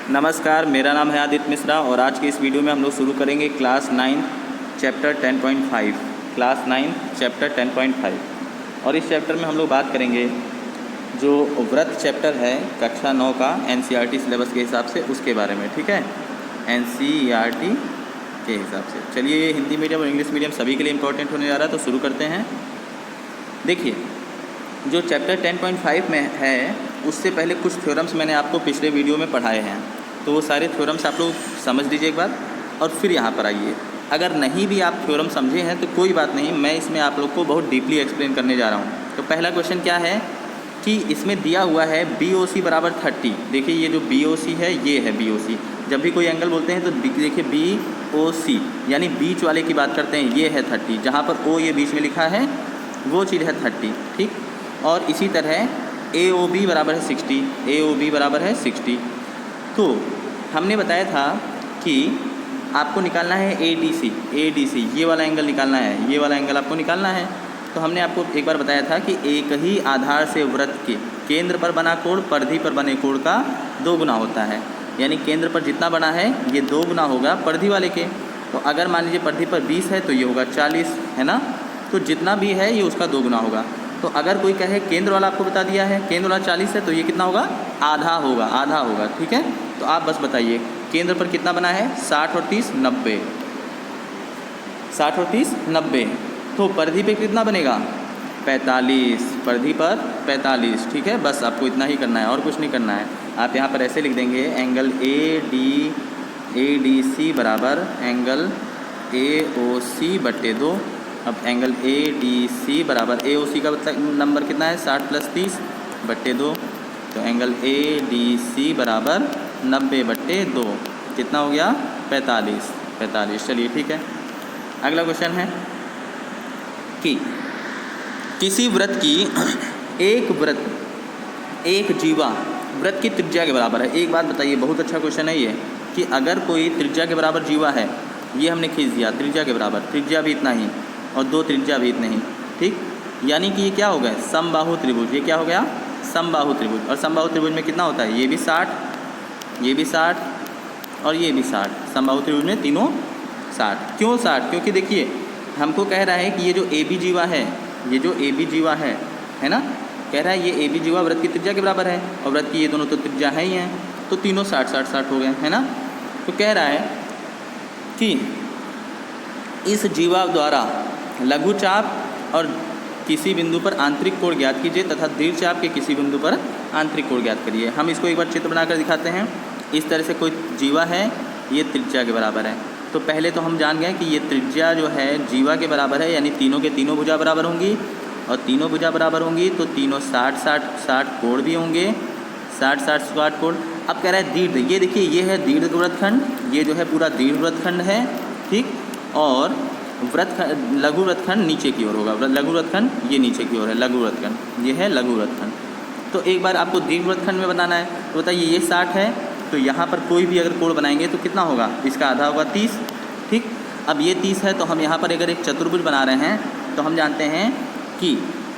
नमस्कार, मेरा नाम है आदित्य मिश्रा और आज की इस वीडियो में हम लोग शुरू करेंगे क्लास 9 चैप्टर 10.5 क्लास 9 चैप्टर 10.5 और इस चैप्टर में हम लोग बात करेंगे जो व्रत चैप्टर है कक्षा 9 का एनसीईआरटी सिलेबस के हिसाब से उसके बारे में। ठीक है, एनसीईआरटी के हिसाब से। चलिए, ये हिंदी मीडियम और इंग्लिश मीडियम सभी के लिए इम्पोर्टेंट होने जा रहा है, तो शुरू करते हैं। देखिए, जो चैप्टर 10.5 में है उससे पहले कुछ थ्योरम्स मैंने आपको पिछले वीडियो में पढ़ाए हैं, तो वो सारे थ्योरम्स आप लोग समझ लीजिए एक बार और फिर यहाँ पर आइए। अगर नहीं भी आप थ्योरम समझे हैं तो कोई बात नहीं, मैं इसमें आप लोग को बहुत डीपली एक्सप्लेन करने जा रहा हूँ। तो पहला क्वेश्चन क्या है कि इसमें दिया हुआ है BOC बराबर 30। देखिए, ये जो BOC है ये है BOC। जब भी कोई एंगल बोलते हैं तो देखिए BOC यानी बीच वाले की बात करते हैं, ये है 30। जहाँ पर O ये बीच में लिखा है वो चीज़ है 30। ठीक, और इसी तरह AOB बराबर है 60। AOB बराबर है 60। तो हमने बताया था कि आपको निकालना है ADC, ये वाला एंगल निकालना है, ये वाला एंगल आपको निकालना है। तो हमने आपको एक बार बताया था कि एक ही आधार से वृत्त के केंद्र पर बना कोण परिधि पर बने कोण का 2 गुना होता है। यानी केंद्र पर जितना बना है ये 2 गुना होगा परिधि वाले के। तो अगर मान लीजिए परिधि पर 20 है तो ये होगा 40, है ना। तो जितना भी है ये उसका 2 गुना होगा। तो अगर कोई कहे केंद्र वाला आपको बता दिया है, केंद्र वाला 40 है तो ये कितना होगा, आधा होगा, आधा होगा। ठीक है, तो आप बस बताइए केंद्र पर कितना बना है, 60 और 30 90, 60 और 30 90। तो परिधि पे कितना बनेगा, 45, परिधि पर 45। ठीक है, बस आपको इतना ही करना है और कुछ नहीं करना है। आप यहाँ पर ऐसे लिख देंगे एंगल ADC बराबर एंगल AOC बटे 2। अब एंगल ADC बराबर AOC का नंबर कितना है, 60 + 30 बटे 2। तो एंगल ADC बराबर 90 बटे 2 कितना हो गया, 45। चलिए ठीक है, अगला क्वेश्चन है कि किसी वृत्त की एक जीवा वृत्त की त्रिज्या के बराबर है। एक बात बताइए, बहुत अच्छा क्वेश्चन है ये, कि अगर कोई त्रिज्या के बराबर जीवा है, ये हमने खींच दिया त्रिज्या के बराबर, त्रिज्या भी इतना ही और 2 त्रिज्या भी इतने ही। ठीक, यानी कि ये क्या हो गया, समबाहु त्रिभुज। ये क्या हो गया, समबाहु त्रिभुज। और समबाहु त्रिभुज में कितना होता है, ये भी 60, ये भी 60 और ये भी 60। समबाहु त्रिभुज में तीनों 60। क्यों 60? क्योंकि देखिए हमको कह रहा है कि ये जो AB जीवा है, ये जो AB जीवा है ना, कह रहा है ये AB जीवा वृत्त की त्रिज्या के बराबर है और वृत्त की ये दोनों तो त्रिज्या है ही हैं, तो तीनों 60 हो गए, है ना। तो कह रहा है कि इस जीवा द्वारा लघु चाप और किसी बिंदु पर आंतरिक कोण ज्ञात कीजिए तथा दीर्घ चाप के किसी बिंदु पर आंतरिक कोण ज्ञात करिए। हम इसको एक बार चित्र बनाकर दिखाते हैं। इस तरह से कोई जीवा है, ये त्रिज्या के बराबर है। तो पहले तो हम जान गए कि ये त्रिज्या जो है जीवा के बराबर है, यानी तीनों के तीनों भुजा बराबर होंगी और तीनों भुजा बराबर होंगी तो तीनों 60 कोण भी होंगे, 60 कोण। अब कह रहा है दीर्घ, ये देखिए ये है दीर्घ वृत्तखंड, ये जो है पूरा दीर्घ वृत्तखंड है। ठीक, और लघु वृत्तखंड नीचे की ओर होगा, लघु वृत्तखंड ये नीचे की ओर है, लघु वृत्तखंड ये है लघु वृत्तखंड। तो एक बार आपको दीर्घ वृत्तखंड में बताना है, तो बताइए ये 60 है, तो यहाँ पर कोई भी अगर कोण बनाएंगे तो कितना होगा, इसका आधा होगा 30। ठीक, अब ये 30 है तो हम यहाँ पर अगर एक चतुर्भुज बना रहे हैं तो हम जानते हैं कि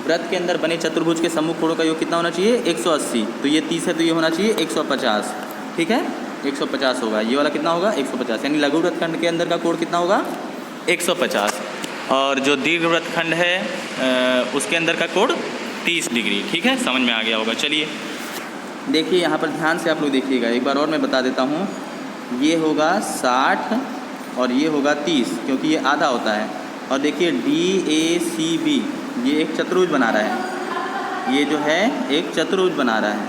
वृत्त के अंदर बने चतुर्भुज के सम्मुख कोणों का योग कितना होना चाहिए, 180। तो ये 30 है तो ये होना चाहिए 150। ठीक है, 150 होगा, ये वाला कितना होगा 150, यानी लघु वृत्तखंड के अंदर का कोण कितना होगा 150 और जो दीर्घ वृत्तखंड है उसके अंदर का कोण 30 डिग्री। ठीक है, समझ में आ गया होगा। चलिए देखिए, यहाँ पर ध्यान से आप लोग देखिएगा, एक बार और मैं बता देता हूँ। ये होगा 60 और ये होगा 30, क्योंकि ये आधा होता है। और देखिए DACB ये एक चतुर्भुज बना रहा है, ये जो है एक चतुर्भुज बना रहा है,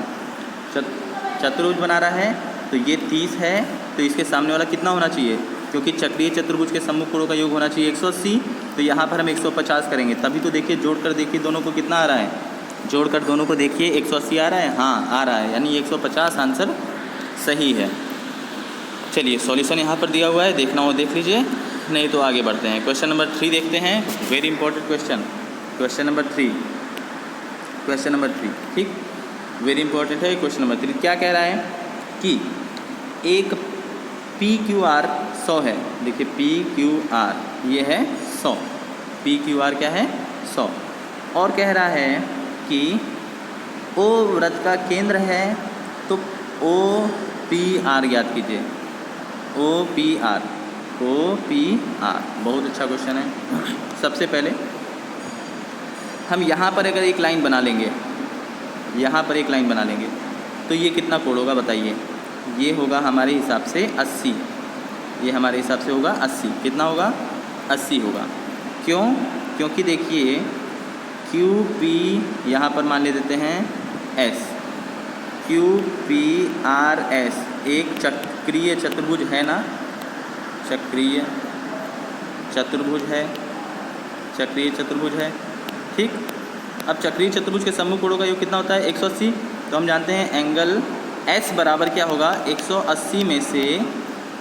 चतुर्भुज बना रहा है। तो ये 30 है तो इसके सामने वाला कितना होना चाहिए, क्योंकि चक्रीय चतुर्भुज के सम्मुख कोणों का योग होना चाहिए 180। तो यहाँ पर हम 150 करेंगे, तभी तो देखिए जोड़कर देखिए दोनों को कितना आ रहा है, जोड़कर दोनों को देखिए 180 आ रहा है, हाँ आ रहा है, यानी 150 आंसर सही है। चलिए सॉल्यूशन यहाँ पर दिया हुआ है, देखना हो देख लीजिए, नहीं तो आगे बढ़ते हैं। क्वेश्चन नंबर 3 देखते हैं, very important question, question number 3। ठीक, वेरी इंपॉर्टेंट है क्वेश्चन नंबर 3। क्या कह रहा है कि एक PQR 100 है। देखिए PQR ये है 100, PQR क्या है 100। और कह रहा है कि O वृत्त का केंद्र है, तो O OPR ज्ञात कीजिए। OPR बहुत अच्छा क्वेश्चन है। सबसे पहले हम यहाँ पर अगर एक लाइन बना लेंगे, यहाँ पर एक लाइन बना लेंगे तो ये कितना कोण होगा बताइए। ये होगा हमारे हिसाब से 80, ये हमारे हिसाब से होगा 80। कितना होगा? 80 होगा। क्यों? क्योंकि देखिए QP यहाँ पर मान ले देते हैं S, QPRS एक चक्रीय चतुर्भुज है ना, चक्रीय चतुर्भुज है, चक्रीय चतुर्भुज है, ठीक। अब चक्रीय चतुर्भुज के सम्मुख कोणों का योग कितना होता है? 180। तो हम जानते हैं एंगल S बराबर क्या होगा? 180 में से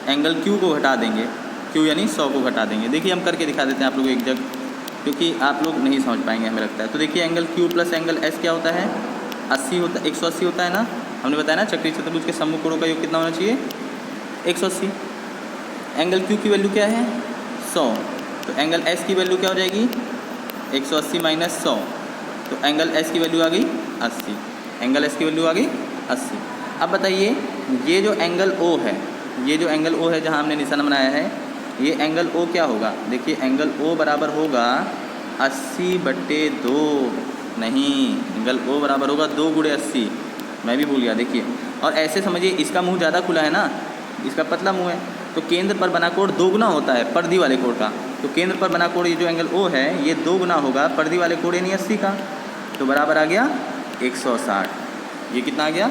एंगल Q को घटा देंगे, Q यानी 100 को घटा देंगे। देखिए हम करके दिखा देते हैं आप लोगों को एक जगह, क्योंकि आप लोग नहीं समझ पाएंगे हमें लगता है। तो देखिए angle Q plus angle S क्या होता है? 80 होता है, 180 होता है ना। हमने बताया ना चक्रीय चतुर्भुज के सम्मुख कोणों का योग कितना होना चाहिए? 180। एंगल Q की वैल्यू क्या है? 100। तो एंगल S की वैल्यू क्या हो जाएगी? 180 माइनस 100। तो एंगल S की वैल्यू आ गई 80, एंगल S की वैल्यू आ गई 80। अब बताइए ये जो एंगल O है, ये जो एंगल O है जहाँ हमने निशान बनाया है, ये एंगल O क्या होगा? देखिए एंगल O बराबर होगा 80/2, नहीं, एंगल O बराबर होगा 2 × 80। मैं भी भूल गया। देखिए और ऐसे समझिए इसका मुंह ज़्यादा खुला है ना, इसका पतला मुंह है, तो केंद्र पर बना कोण 2 गुना होता है परिधि वाले कोण का। तो केंद्र पर बना कोण ये जो एंगल O है ये 2 गुना होगा परिधि वाले कोण यानी 80 का। तो बराबर आ गया 160। ये कितना आ गया?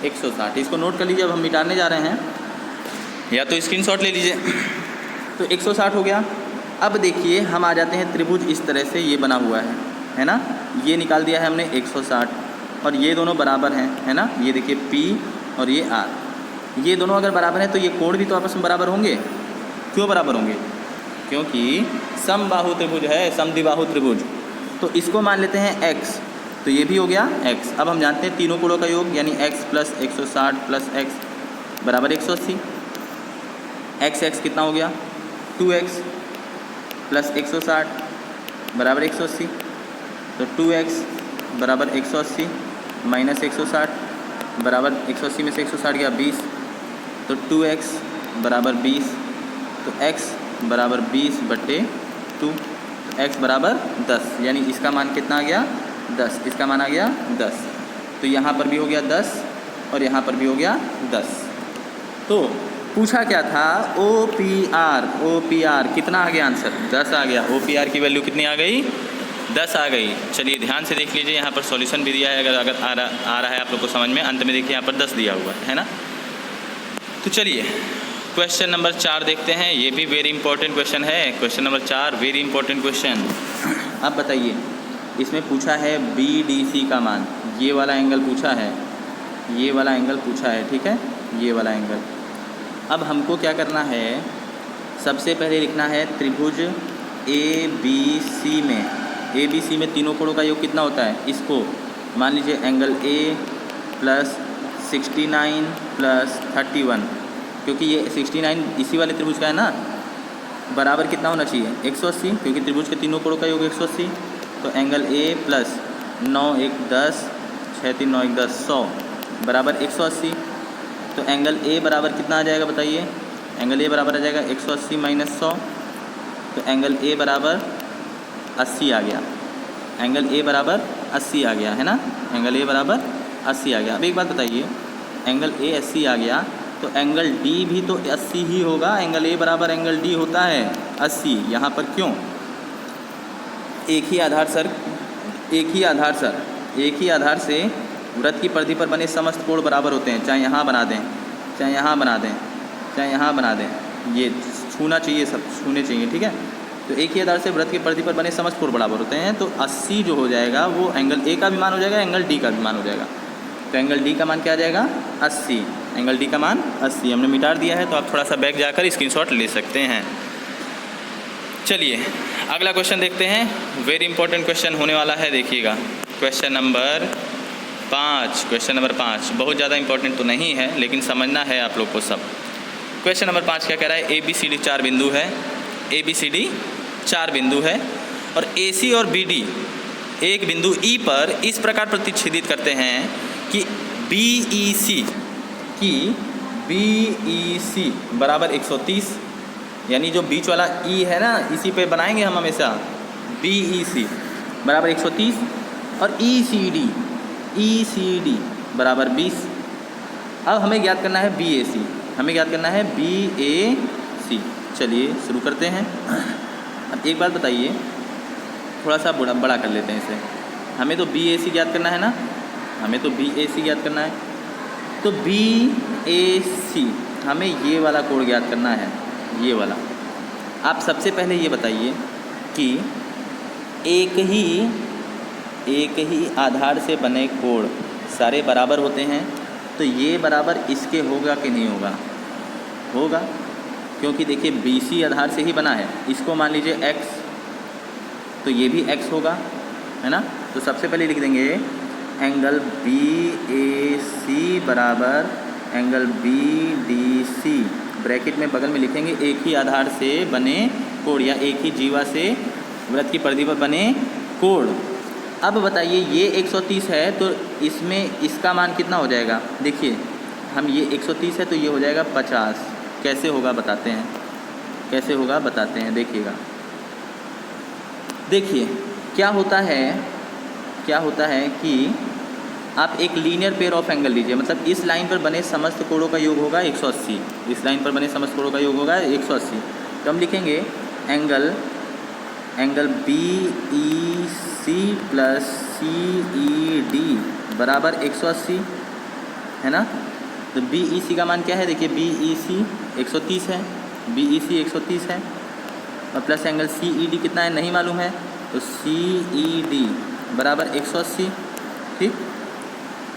160। इसको नोट कर लीजिए, अब हम मिटाने जा रहे हैं, या तो स्क्रीनशॉट ले लीजिए। तो 160 हो गया। अब देखिए हम आ जाते हैं त्रिभुज इस तरह से ये बना हुआ है ना, ये निकाल दिया है हमने 160 और ये दोनों बराबर हैं, है ना। ये देखिए P और ये R, ये दोनों अगर बराबर हैं तो ये कोण भी तो आपस में बराबर होंगे। क्यों बराबर होंगे? क्योंकि समबाहु त्रिभुज है, समद्विबाहु त्रिभुज। तो इसको मान लेते हैं x, तो ये भी हो गया x। अब हम जानते हैं तीनों कोणों का योग यानी x प्लस 160 प्लस x बराबर 180। x कितना हो गया? 2x प्लस 160 बराबर 180। तो 2x बराबर 180 माइनस 160 बराबर 180 में से 160 गया 20, तो 2x बराबर 20। तो x बराबर 20/2, तो x बराबर 10, यानी इसका मान कितना आ गया? 10। इसका मान आ गया 10। तो यहाँ पर भी हो गया 10 और यहाँ पर भी हो गया 10। तो पूछा क्या था? OPR कितना आ गया आंसर? 10 आ गया। OPR की वैल्यू कितनी आ गई? 10 आ गई। चलिए ध्यान से देख लीजिए, यहाँ पर सॉल्यूशन भी दिया है, अगर आ रहा है आप लोग को समझ में। अंत में देखिए यहाँ पर 10 दिया हुआ है ना। तो चलिए क्वेश्चन नंबर 4 देखते हैं। ये भी वेरी इंपॉर्टेंट क्वेश्चन है। Question number 4 very important question. अब बताइए इसमें पूछा है BDC का मान, ये वाला एंगल पूछा है, ये वाला एंगल पूछा है, ठीक है, ये वाला एंगल। अब हमको क्या करना है? सबसे पहले लिखना है त्रिभुज ABC में तीनों कोणों का योग कितना होता है? इसको मान लीजिए एंगल A प्लस 69 प्लस 31, क्योंकि ये 69 इसी वाले त्रिभुज का है ना, बराबर कितना होना चाहिए? 180, क्योंकि त्रिभुज के तीनों कोणों का योग 180। तो एंगल A प्लस 9 1 10 6 3 9 1 10 100 बराबर 180। तो एंगल A बराबर कितना आ जाएगा बताइए? एंगल A बराबर आ जाएगा 180 माइनस 100। तो एंगल A बराबर 80 आ गया। एंगल A बराबर 80 आ गया, है ना। एंगल A बराबर 80 आ गया। अब एक बात बताइए, एंगल A 80 आ गया तो एंगल D भी तो 80 ही होगा। एंगल A बराबर एंगल D होता है 80। यहाँ पर क्यों? एक ही आधार से वृत्त की परिधि पर बने समस्त कोण बराबर होते हैं, चाहे यहाँ बना दें, चाहे यहाँ बना दें, चाहे यहाँ बना दें, ये छूना चाहिए, सब छूने चाहिए, ठीक है। तो एक ही आधार से वृत्त की परिधि पर बने समस्त कोण बराबर होते हैं। तो 80 जो हो जाएगा वो एंगल A का भी मान हो जाएगा, एंगल D का भी मान हो जाएगा। तो एंगल D का मान क्या आ जाएगा? 80। एंगल D का मान 80 हमने मिटा दिया है। तो आप थोड़ा सा बैक जाकर स्क्रीनशॉट ले सकते हैं। चलिए अगला क्वेश्चन देखते हैं। वेरी इंपॉर्टेंट क्वेश्चन होने वाला है, देखिएगा। Question number 5। क्वेश्चन नंबर 5 बहुत ज़्यादा इंपॉर्टेंट तो नहीं है, लेकिन समझना है आप लोग को सब। क्वेश्चन नंबर 5 क्या कह रहा है? ABCD 4 बिंदु है, ABCD 4 बिंदु है और AC और BD एक बिंदु E पर इस प्रकार प्रतिच्छेदित करते हैं कि BEC बराबर 130, यानी जो बीच वाला E है ना, इसी पे बनाएंगे हम हमेशा। BEC बराबर 130 और ECD बराबर 20। अब हमें ज्ञात करना है BAC, हमें ज्ञात करना है BAC। चलिए शुरू करते हैं। अब एक बात बताइए, थोड़ा सा बड़ा कर लेते हैं इसे। हमें तो BAC ज्ञात करना है ना, हमें तो BAC ज्ञात करना है। तो BAC हमें ये वाला कोण ज्ञात करना है, ये वाला। आप सबसे पहले ये बताइए कि एक ही आधार से बने कोण सारे बराबर होते हैं, तो ये बराबर इसके होगा कि नहीं होगा? होगा, क्योंकि देखिए BC आधार से ही बना है। इसको मान लीजिए x, तो ये भी x होगा, है ना। तो सबसे पहले लिख देंगे एंगल BAC बराबर एंगल BDC, ब्रैकेट में बगल में लिखेंगे एक ही आधार से बने कोण या एक ही जीवा से वृत्त की परिधि पर बने कोण। अब बताइए ये 130 है, तो इसमें इसका मान कितना हो जाएगा? देखिए हम ये 130 है तो ये हो जाएगा 50। कैसे होगा बताते हैं, कैसे होगा बताते हैं, देखिएगा। देखिए क्या होता है कि आप एक लीनियर पेयर ऑफ एंगल लीजिए, मतलब इस लाइन पर बने समस्त कोणों का योग होगा 180, इस लाइन पर बने समस्त कोणों का योग होगा 180। तो हम लिखेंगे एंगल BEC प्लस CED बराबर 180, है ना। तो BEC का मान क्या है? देखिए BEC 130 है, BEC 130 है, और प्लस एंगल CED कितना है नहीं मालूम है, तो CED बराबर 180। ठीक,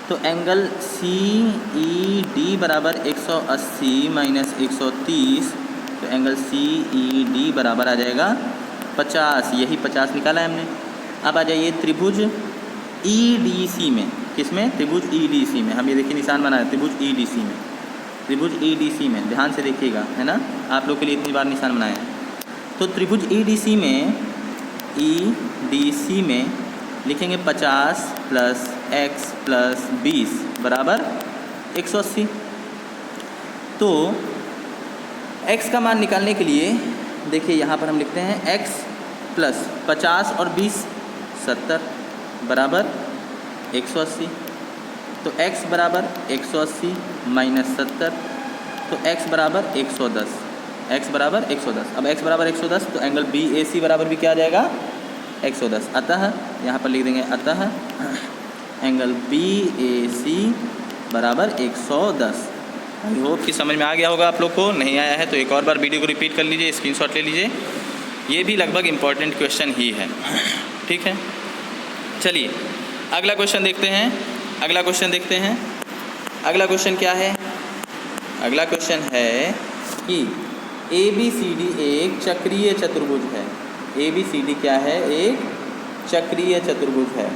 तो एंगल CED बराबर 180 माइनस 130, तो एंगल CED बराबर आ जाएगा 50। यही 50 निकाला है हमने। अब आ जाइए त्रिभुज EDC में। किसमें? त्रिभुज EDC में। हम ये देखिए निशान बनाए त्रिभुज EDC में, त्रिभुज EDC में ध्यान से देखिएगा, है ना। आप लोग के लिए इतनी बार निशान बनाए हैं। तो त्रिभुज EDC में लिखेंगे 50 प्लस x प्लस 20 बराबर 180। तो x का मान निकालने के लिए देखिए यहाँ पर हम लिखते हैं x प्लस 50 और 20 70 बराबर 180। तो x बराबर 180 माइनस 70, तो x बराबर 110, x बराबर 110। अब x बराबर 110 तो एंगल BAC बराबर भी क्या आ जाएगा? 110। अतः यहाँ पर लिख देंगे अतः एंगल BAC बराबर 110। आई होप कि समझ में आ गया होगा आप लोग को। नहीं आया है तो एक और बार वीडियो को रिपीट कर लीजिए, स्क्रीनशॉट ले लीजिए। ये भी लगभग इम्पॉर्टेंट क्वेश्चन ही है, ठीक है। चलिए अगला क्वेश्चन देखते हैं। अगला क्वेश्चन क्या है? अगला क्वेश्चन है कि ABCD एक चक्रीय चतुर्भुज है। ABCD क्या है? एक चक्रीय चतुर्भुज है,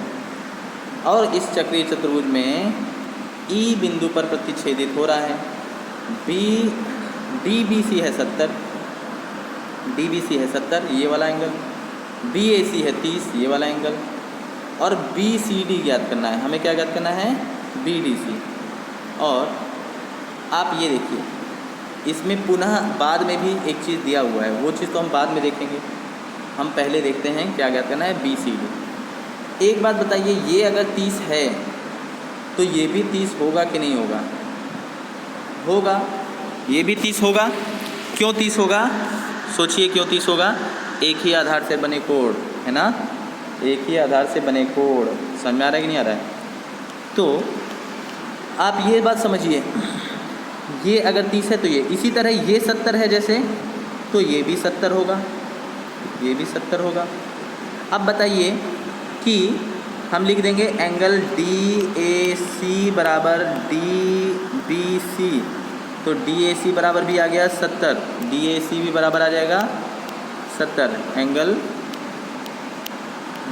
और इस चक्रीय चतुर्भुज में E बिंदु पर प्रतिच्छेदित हो रहा है। DBC है 70, DBC है 70 ये वाला एंगल, BAC है 30 ये वाला एंगल, और BCD ज्ञात करना है। हमें क्या ज्ञात करना है? BDC। और आप ये देखिए इसमें पुनः बाद में भी एक चीज़ दिया हुआ है, वो चीज़ तो हम बाद में देखेंगे। हम पहले देखते हैं क्या ज्ञात करना है, BCD। एक बात बताइए, ये अगर 30 है तो ये भी 30 होगा कि नहीं होगा? होगा, ये भी 30 होगा। क्यों 30 होगा? सोचिए क्यों 30 होगा? एक ही आधार से बने कोण, है ना, एक ही आधार से बने कोण। समझ में आ रहा है कि नहीं आ रहा है? तो आप ये बात समझिए, ये अगर 30 है तो ये, इसी तरह ये 70 है जैसे, तो ये भी 70 होगा, ये भी 70 होगा। अब बताइए कि हम लिख देंगे एंगल DAC बराबर DBC, तो DAC बराबर भी आ गया 70, DAC भी बराबर आ जाएगा 70। एंगल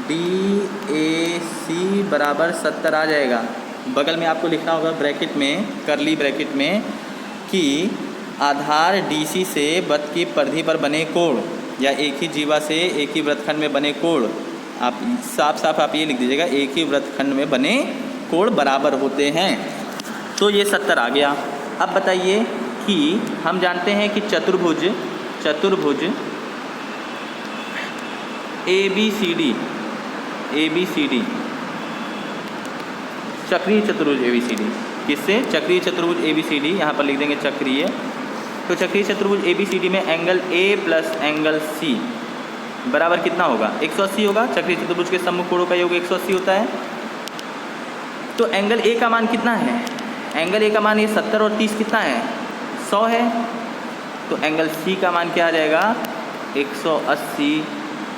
DAC बराबर 70 आ जाएगा। बगल में आपको लिखना होगा ब्रैकेट में, करली ब्रैकेट में, कि आधार DC से वृत्त की परिधि पर बने कोण या एक ही जीवा से एक ही वृत्तखंड में बने कोण, आप साफ साफ आप ये लिख दीजिएगा, एक ही वृत्तखंड में बने कोण बराबर होते हैं। तो ये 70 आ गया। अब बताइए कि हम जानते हैं कि चतुर्भुज ए बी सी डी चक्रीय चतुर्भुज ए बी सी डी, किससे? चक्रीय चतुर्भुज ए बी सी डी, यहाँ पर लिख देंगे चक्रीय। तो चक्रीय चतुर्भुज ए बी सी डी में angle A plus angle C बराबर कितना होगा? 180 होगा। चक्रीय चतुर्भुज के सम्मुख कोणों का योग 180 होता है। तो एंगल ए का मान कितना है? एंगल ए का मान ये 70 और 30 कितना है? 100 है। तो एंगल सी का मान क्या आ जाएगा? 180।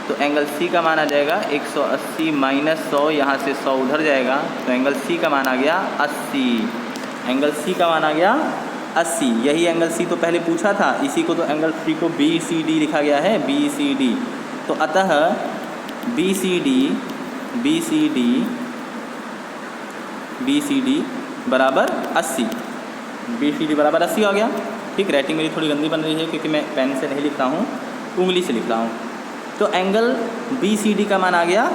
तो एंगल सी का मान आ जाएगा 180 माइनस 100, यहाँ से 100 उधर जाएगा, तो एंगल सी का मान आ गया 80। एंगल सी का मान आ गया 80। यही एंगल सी तो पहले पूछा था, इसी को तो एंगल सी को बी सी डी लिखा गया है, बी सी डी। तो अतः बी सी डी बराबर 80, बी सी डी बराबर 80 आ गया। ठीक, राइटिंग मेरी थोड़ी गंदी बन रही है क्योंकि मैं पेन से नहीं लिख रहा हूँ, उंगली से लिख रहा हूँ। तो एंगल बी सी डी का मान आ गया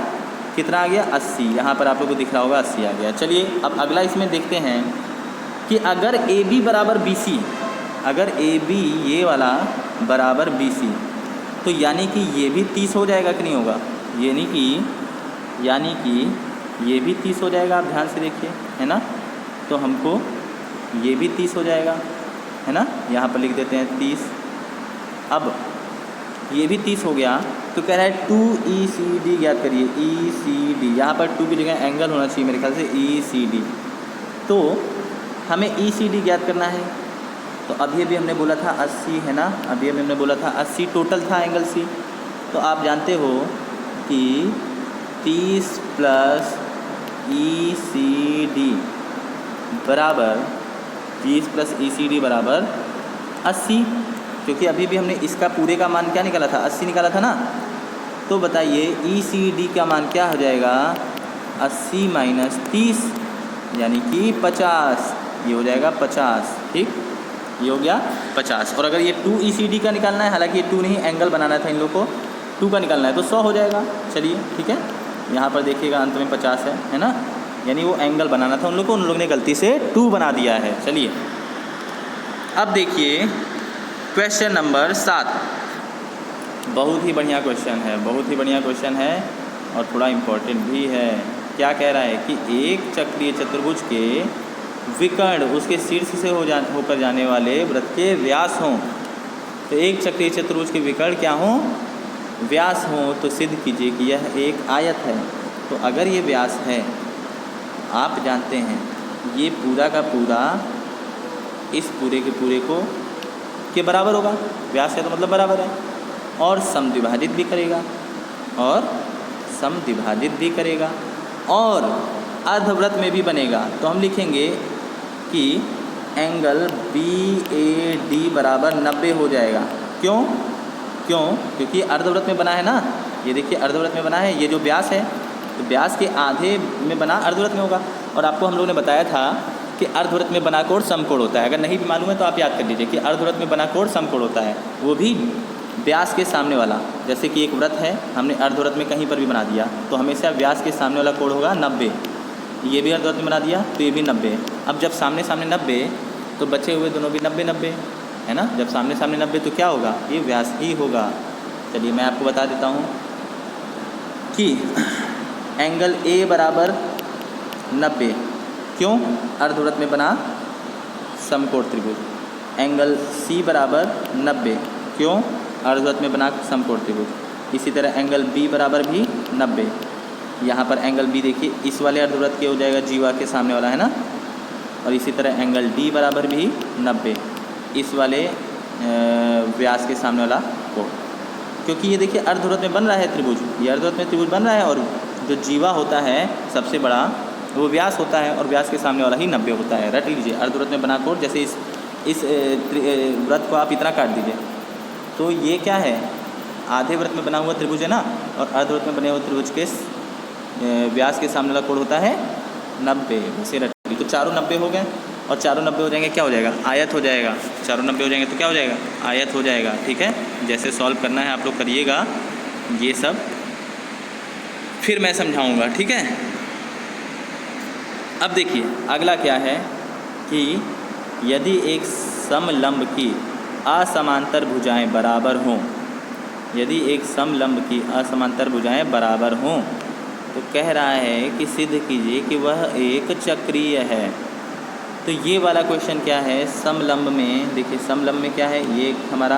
कितना? आ गया 80। यहाँ पर आप लोगों को दिख रहा होगा 80 आ गया। चलिए अब अगला इसमें देखते हैं कि अगर ए बी बराबर बी सी, अगर ए बी ये वाला बराबर बी सी, तो यानी कि ये भी 30 हो जाएगा कि नहीं होगा? यानी कि ये भी 30 हो जाएगा। आप ध्यान से देखिए, है ना। तो हमको ये भी 30 हो जाएगा, है ना। यहाँ पर लिख देते हैं 30। अब ये भी 30 हो गया, तो कह रहा है 2ECD ज्ञात करिए। ECD, यहाँ पर 2 की जगह एंगल होना चाहिए मेरे ख्याल से, ECD। तो हमें ECD ज्ञात करना है। तो अभी हमने बोला था 80, है ना। अभी हमने बोला था 80 टोटल था एंगल सी। तो आप जानते हो कि 30 प्लस ECD बराबर 30 प्लस ECD बराबर 80, क्योंकि अभी भी हमने इसका पूरे का मान क्या निकाला था? 80 निकाला था ना। तो बताइए ECD का मान क्या हो जाएगा? 80 माइनस 30 यानी कि 50, ये हो जाएगा 50। ठीक, ये हो गया 50। और अगर ये 2ECD का निकालना है, हालांकि ये 2 नहीं, एंगल बनाना था इन लोग को, 2 का निकालना है, तो 100 हो जाएगा। चलिए ठीक है, यहाँ पर देखिएगा अंत में 50 है ना। यानी वो एंगल बनाना था उन लोग ने गलती से 2 बना दिया है। चलिए अब देखिए क्वेश्चन नंबर 7। बहुत ही बढ़िया क्वेश्चन है और थोड़ा इम्पोर्टेंट भी है। क्या कह रहा है कि एक चक्रीय चतुर्भुज के विकर्ण उसके शीर्ष से होकर जाने वाले वृत्त के व्यास हों। तो एक चक्रीय चतुर्भुज के विकर्ण क्या हों? व्यास हों। तो सिद्ध कीजिए कि यह एक आयत है। तो अगर ये व्यास है, आप जानते हैं ये पूरा का पूरा इस पूरे के पूरे को के बराबर होगा। व्यास है तो मतलब बराबर है, और समद्विभाजित भी करेगा, और अर्धवृत्त में भी बनेगा। तो हम लिखेंगे कि एंगल BAD बराबर 90 हो जाएगा। क्यों? क्योंकि अर्धवृत्त में बना है ना। ये देखिए अर्धवृत्त में बना है, ये जो व्यास है तो व्यास के आधे में बना अर्धवृत्त में होगा। और आपको हम लोगों ने बताया था कि अर्धवृत्त में बना कोण समकोण होता है। अगर नहीं भी मालूम है तो आप याद कर लीजिए कि अर्धवृत्त में बना कोण समकोण होता है, वो भी व्यास के सामने वाला। जैसे कि एक वृत्त है, हमने अर्धवृत्त में कहीं पर भी बना दिया तो हमेशा व्यास के सामने वाला कोण होगा 90। ये भी अर्धवृत्त में बना दिया तो ये भी 90। अब जब सामने 90 तो बचे हुए दोनों भी 90 है ना। जब सामने 90 तो क्या होगा? ये व्यास ही होगा। चलिए मैं आपको बता देता हूँ कि एंगल A बराबर 90। क्यों? अर्धवृत्त में बना समकोण त्रिभुज। एंगल C बराबर 90। क्यों? अर्धवृत्त में बना समकोण त्रिभुज। इसी तरह एंगल B बराबर भी 90। यहाँ पर एंगल B देखिए इस वाले अर्धवृत्त के हो जाएगा, जीवा के सामने वाला है ना। और इसी तरह एंगल D बराबर भी 90, इस वाले व्यास के सामने वाला कोण। क्योंकि ये देखिए अर्धवृत्त में बन रहा है त्रिभुज, ये अर्धवृत्त में त्रिभुज बन रहा है, और जो जीवा होता है सबसे बड़ा वो व्यास होता है, और व्यास के सामने वाला ही 90 होता है। रट लीजिए अर्धवृत्त में बना कोण। जैसे इस वृत्त को आप इतना काट दीजिए तो ये क्या है? आधे वृत्त में बना हुआ त्रिभुज है ना, और अर्धवृत्त में बने हुए त्रिभुज के व्यास के सामने वाला कोण होता है 90। वैसे रट लीजिए। तो चारों 90 हो गए, और चारों 90 हो जाएंगे क्या हो जाएगा? आयत हो जाएगा। चारों 90 हो जाएंगे तो क्या हो जाएगा? आयत हो जाएगा। ठीक है, जैसे सॉल्व करना है आप लोग करिएगा ये सब, फिर मैं समझाऊंगा। ठीक है, अब देखिए अगला क्या है कि यदि एक समलंब की असमांतर भुजाएं बराबर हों, यदि एक समलंब की असमांतर भुजाएं बराबर हों, तो कह रहा है कि सिद्ध कीजिए कि वह एक चक्रीय है। तो ये वाला क्वेश्चन क्या है, समलंब में देखिए, समलंब में क्या है, ये एक हमारा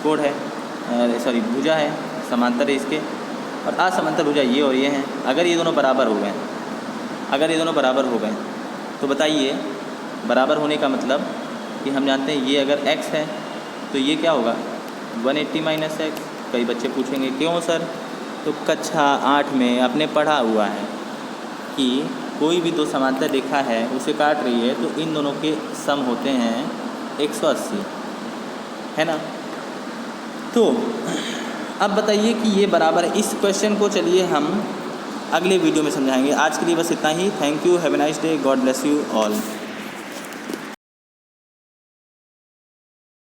कोण है, सॉरी भुजा है, समांतर है इसके, और असमांतर भुजा ये और ये हैं। अगर ये दोनों बराबर हो गए, अगर ये दोनों बराबर हो गए तो बताइए, बराबर होने का मतलब कि हम जानते हैं ये अगर x है तो ये क्या होगा 180 माइनस एक्स। कई बच्चे पूछेंगे क्यों सर, तो कक्षा 8 में आपने पढ़ा हुआ है कि कोई भी दो समांतर रेखा है उसे काट रही है तो इन दोनों के सम होते हैं 180, है ना। तो अब बताइए कि ये बराबर है। इस क्वेश्चन को चलिए हम अगले वीडियो में समझाएंगे। आज के लिए बस इतना ही। Thank you, have a nice day, God bless you all.